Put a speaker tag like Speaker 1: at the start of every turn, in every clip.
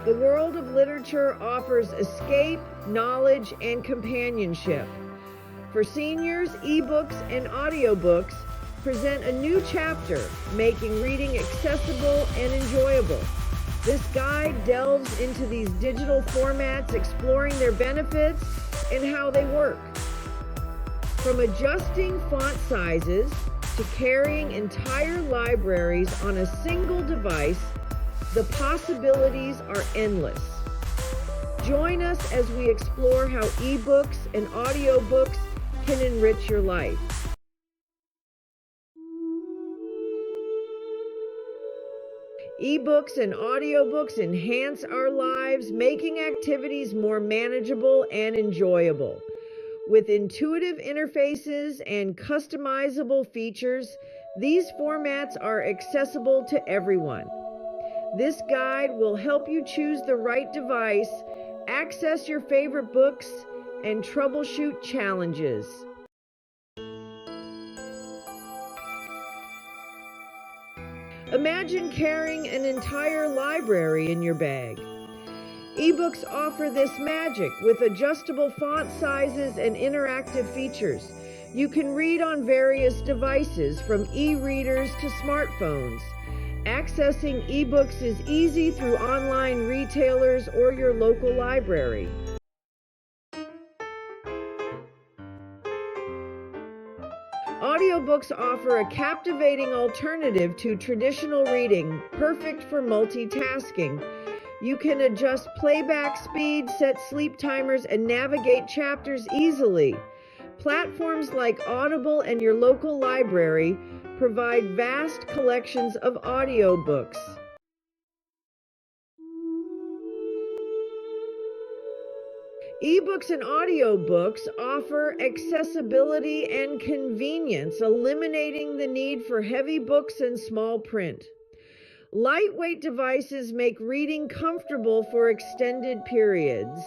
Speaker 1: The world of literature offers escape, knowledge, and companionship. For seniors, ebooks and audiobooks present a new chapter, making reading accessible and enjoyable. This guide delves into these digital formats, exploring their benefits and how they work. From adjusting font sizes to carrying entire libraries on a single device, the possibilities are endless. Join us as we explore how ebooks and audiobooks can enrich your life. Ebooks and audiobooks enhance our lives, making activities more manageable and enjoyable. With intuitive interfaces and customizable features, these formats are accessible to everyone. This guide will help you choose the right device, access your favorite books, and troubleshoot challenges. Imagine carrying an entire library in your bag. Ebooks offer this magic with adjustable font sizes and interactive features. You can read on various devices, from e-readers to smartphones. Accessing ebooks is easy through online retailers or your local library. Audiobooks offer a captivating alternative to traditional reading, perfect for multitasking. You can adjust playback speed, set sleep timers, and navigate chapters easily. Platforms like Audible and your local library provide vast collections of audiobooks. Ebooks and audiobooks offer accessibility and convenience, eliminating the need for heavy books and small print. Lightweight devices make reading comfortable for extended periods.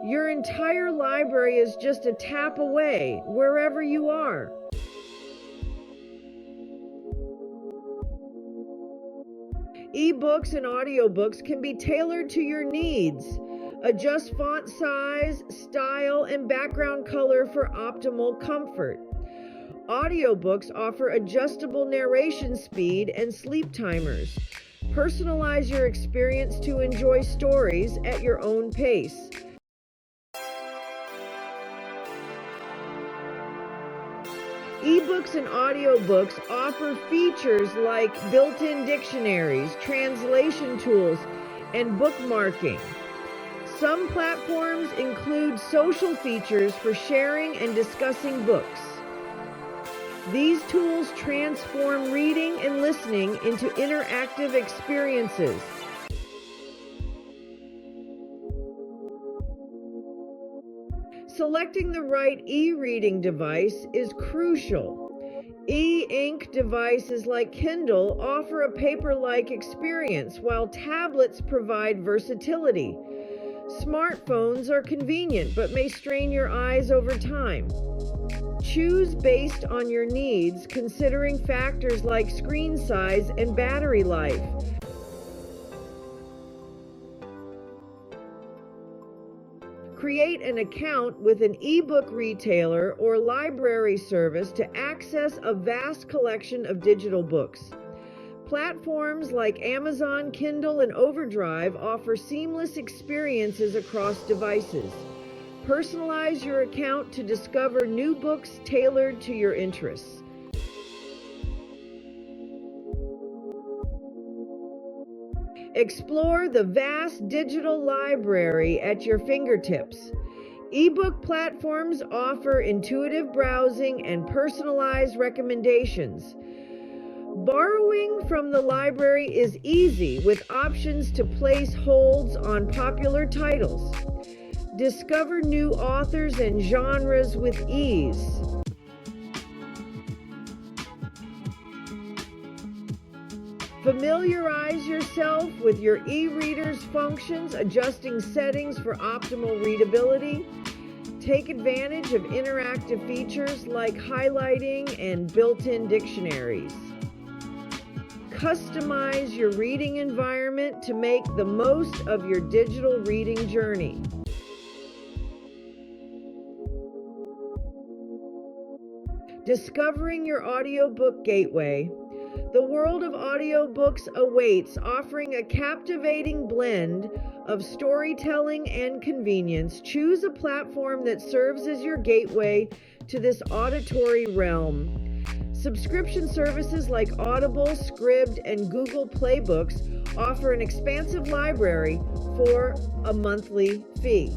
Speaker 1: Your entire library is just a tap away, wherever you are. Ebooks and audiobooks can be tailored to your needs. Adjust font size, style, and background color for optimal comfort. Audiobooks offer adjustable narration speed and sleep timers. Personalize your experience to enjoy stories at your own pace. Ebooks and audiobooks offer features like built-in dictionaries, translation tools, and bookmarking. Some platforms include social features for sharing and discussing books. These tools transform reading and listening into interactive experiences. Selecting the right e-reading device is crucial. E-ink devices like Kindle offer a paper-like experience, while tablets provide versatility. Smartphones are convenient but may strain your eyes over time. Choose based on your needs, considering factors like screen size and battery life. Create an account with an ebook retailer or library service to access a vast collection of digital books. Platforms like Amazon, Kindle, and Overdrive offer seamless experiences across devices. Personalize your account to discover new books tailored to your interests. Explore the vast digital library at your fingertips. Ebook platforms offer intuitive browsing and personalized recommendations. Borrowing from the library is easy, with options to place holds on popular titles. Discover new authors and genres with ease. Familiarize yourself with your e-reader's functions, adjusting settings for optimal readability. Take advantage of interactive features like highlighting and built-in dictionaries. customize your reading environment to make the most of your digital reading journey. Discovering your audiobook gateway. The world of audiobooks awaits, offering a captivating blend of storytelling and convenience. Choose a platform that serves as your gateway to this auditory realm. Subscription services like Audible, Scribd, and Google Play Books offer an expansive library for a monthly fee.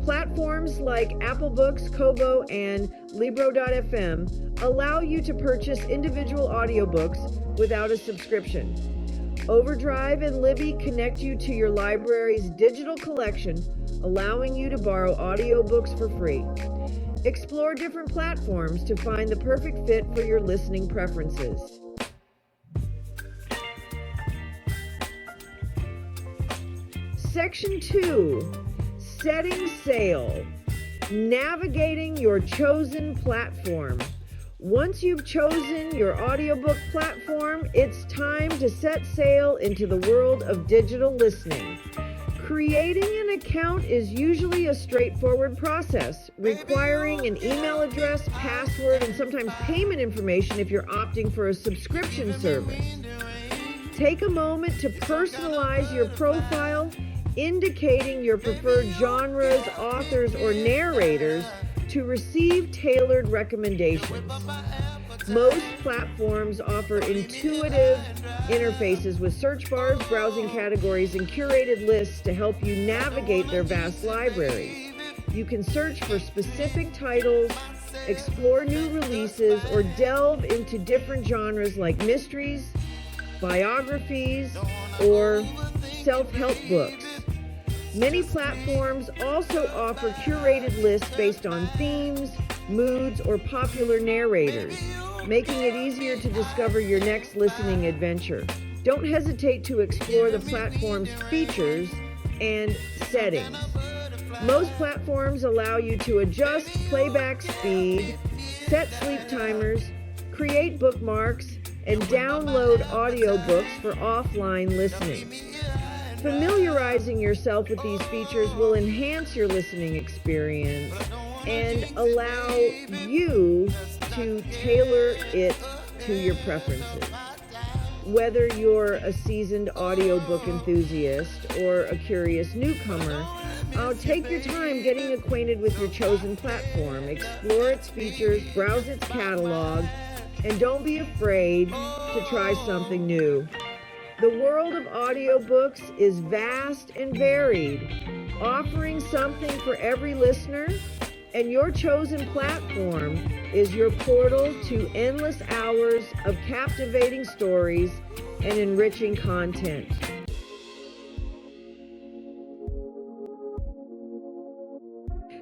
Speaker 1: Platforms like Apple Books, Kobo, and Libro.fm allow you to purchase individual audiobooks without a subscription. Overdrive and Libby connect you to your library's digital collection, allowing you to borrow audiobooks for free. Explore different platforms to find the perfect fit for your listening preferences. Section 2. Setting sail. Navigating your chosen platform. Once you've chosen your audiobook platform, it's time to set sail into the world of digital listening. Creating an account is usually a straightforward process, requiring an email address, password, and sometimes payment information if you're opting for a subscription service. Take a moment to personalize your profile, indicating your preferred genres, authors, or narrators to receive tailored recommendations. Most platforms offer intuitive interfaces with search bars, browsing categories, and curated lists to help you navigate their vast libraries. You can search for specific titles, explore new releases, or delve into different genres like mysteries, biographies, or self-help books. Many platforms also offer curated lists based on themes, moods, or popular narrators, making it easier to discover your next listening adventure. Don't hesitate to explore the platform's features and settings. Most platforms allow you to adjust playback speed, set sleep timers, create bookmarks, and download audiobooks for offline listening. Familiarizing yourself with these features will enhance your listening experience and allow you to tailor it to your preferences. Whether you're a seasoned audiobook enthusiast or a curious newcomer, take your time getting acquainted with your chosen platform. Explore its features, browse its catalog, and don't be afraid to try something new. The world of audiobooks is vast and varied, offering something for every listener, and your chosen platform is your portal to endless hours of captivating stories and enriching content.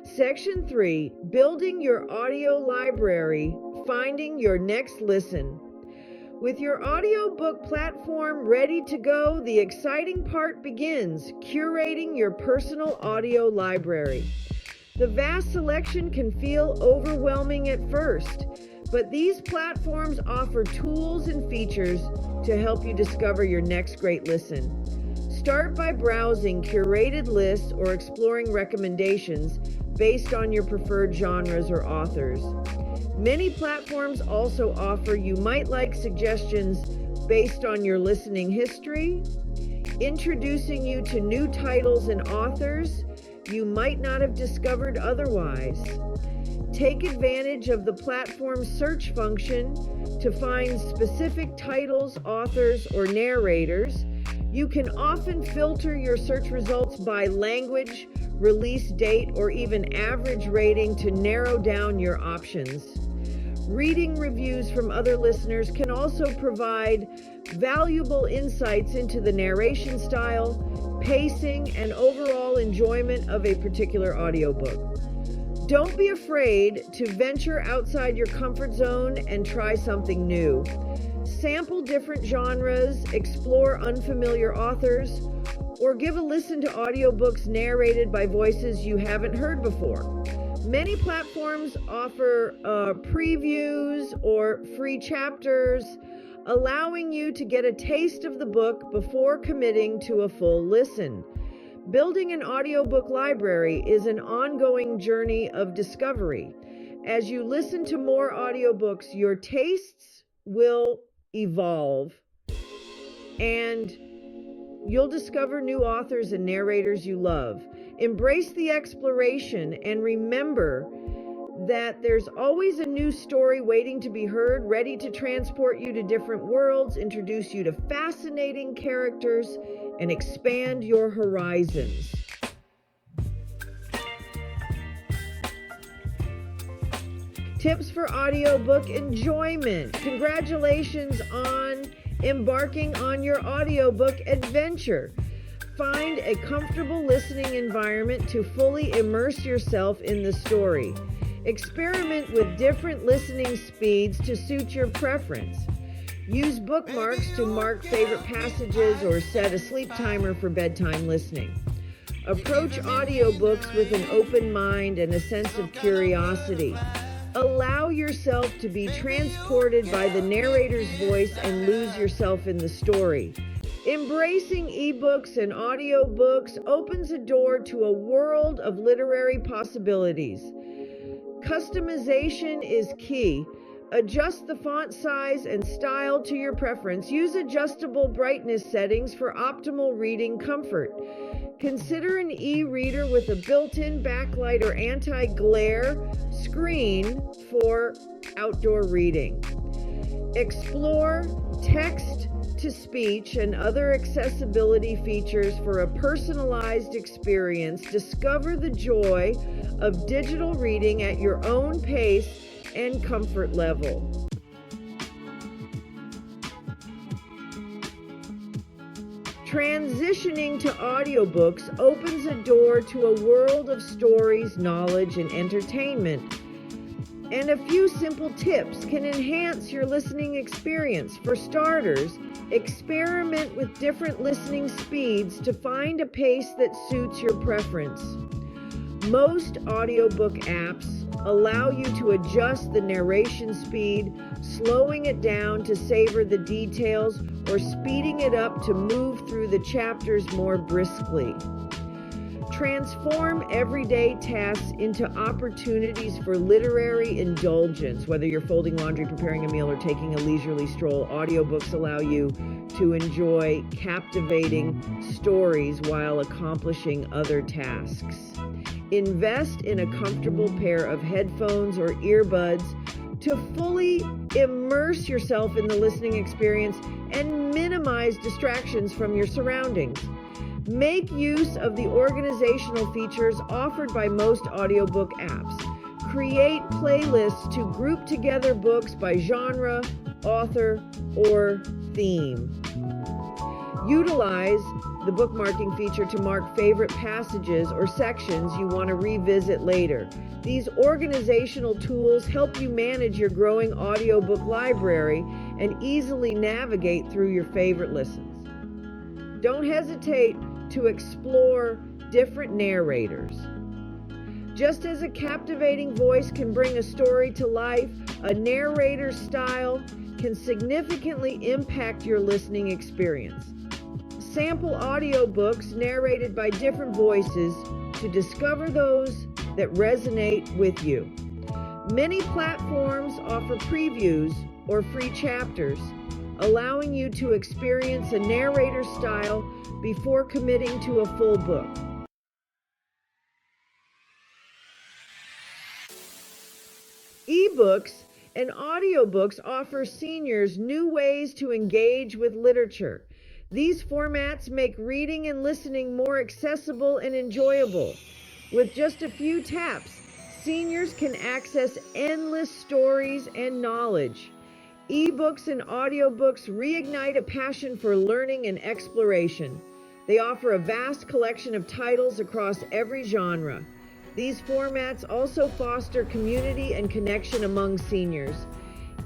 Speaker 1: Section 3, Building Your Audio Library, Finding Your Next Listen. With your audiobook platform ready to go, the exciting part begins, curating your personal audio library. The vast selection can feel overwhelming at first, but these platforms offer tools and features to help you discover your next great listen. Start by browsing curated lists or exploring recommendations based on your preferred genres or authors. Many platforms also offer you might like suggestions based on your listening history, introducing you to new titles and authors you might not have discovered otherwise. Take advantage of the platform's search function to find specific titles, authors, or narrators. You can often filter your search results by language, release date, or even average rating to narrow down your options. Reading reviews from other listeners can also provide valuable insights into the narration style, pacing, and overall enjoyment of a particular audiobook. Don't be afraid to venture outside your comfort zone and try something new. Sample different genres, explore unfamiliar authors, or give a listen to audiobooks narrated by voices you haven't heard before. Many platforms offer previews or free chapters, allowing you to get a taste of the book before committing to a full listen. Building an audiobook library is an ongoing journey of discovery. As you listen to more audiobooks, your tastes will evolve and you'll discover new authors and narrators you love. Embrace the exploration and remember that there's always a new story waiting to be heard, ready to transport you to different worlds, introduce you to fascinating characters, and expand your horizons. Tips for audiobook enjoyment. Congratulations on embarking on your audiobook adventure. Find a comfortable listening environment to fully immerse yourself in the story. Experiment with different listening speeds to suit your preference. Use bookmarks to mark favorite passages or set a sleep timer for bedtime listening. Approach audiobooks with an open mind and a sense of curiosity. Allow yourself to be transported by the narrator's voice and lose yourself in the story. Embracing ebooks and audiobooks opens a door to a world of literary possibilities. Customization is key. Adjust the font size and style to your preference. Use adjustable brightness settings for optimal reading comfort. Consider an e-reader with a built-in backlight or anti-glare screen for outdoor reading. Explore text-to-speech and other accessibility features for a personalized experience. Discover the joy of digital reading at your own pace and comfort level. Transitioning to audiobooks opens a door to a world of stories, knowledge, and entertainment. And a few simple tips can enhance your listening experience. For starters, experiment with different listening speeds to find a pace that suits your preference. Most audiobook apps allow you to adjust the narration speed, slowing it down to savor the details, or speeding it up to move through the chapters more briskly. Transform everyday tasks into opportunities for literary indulgence. Whether you're folding laundry, preparing a meal, or taking a leisurely stroll, audiobooks allow you to enjoy captivating stories while accomplishing other tasks. Invest in a comfortable pair of headphones or earbuds to fully immerse yourself in the listening experience and minimize distractions from your surroundings. Make use of the organizational features offered by most audiobook apps. Create playlists to group together books by genre, author, or theme. Utilize the bookmarking feature to mark favorite passages or sections you want to revisit later. These organizational tools help you manage your growing audiobook library and easily navigate through your favorite listens. Don't hesitate to explore different narrators. Just as a captivating voice can bring a story to life, a narrator's style can significantly impact your listening experience. Sample audiobooks narrated by different voices to discover those that resonate with you. Many platforms offer previews or free chapters, allowing you to experience a narrator style before committing to a full book. Ebooks and audiobooks offer seniors new ways to engage with literature. These formats make reading and listening more accessible and enjoyable. With just a few taps, seniors can access endless stories and knowledge. Ebooks and audiobooks reignite a passion for learning and exploration. They offer a vast collection of titles across every genre. These formats also foster community and connection among seniors.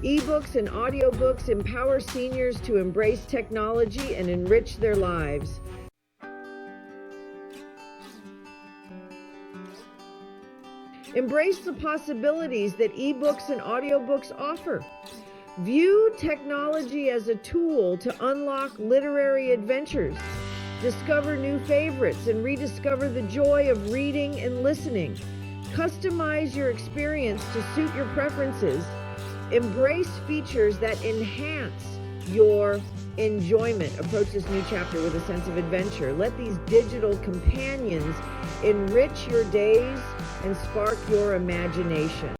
Speaker 1: Ebooks and audiobooks empower seniors to embrace technology and enrich their lives. Embrace the possibilities that ebooks and audiobooks offer. View technology as a tool to unlock literary adventures, discover new favorites, and rediscover the joy of reading and listening. Customize your experience to suit your preferences. Embrace features that enhance your enjoyment. Approach this new chapter with a sense of adventure. Let these digital companions enrich your days and spark your imagination.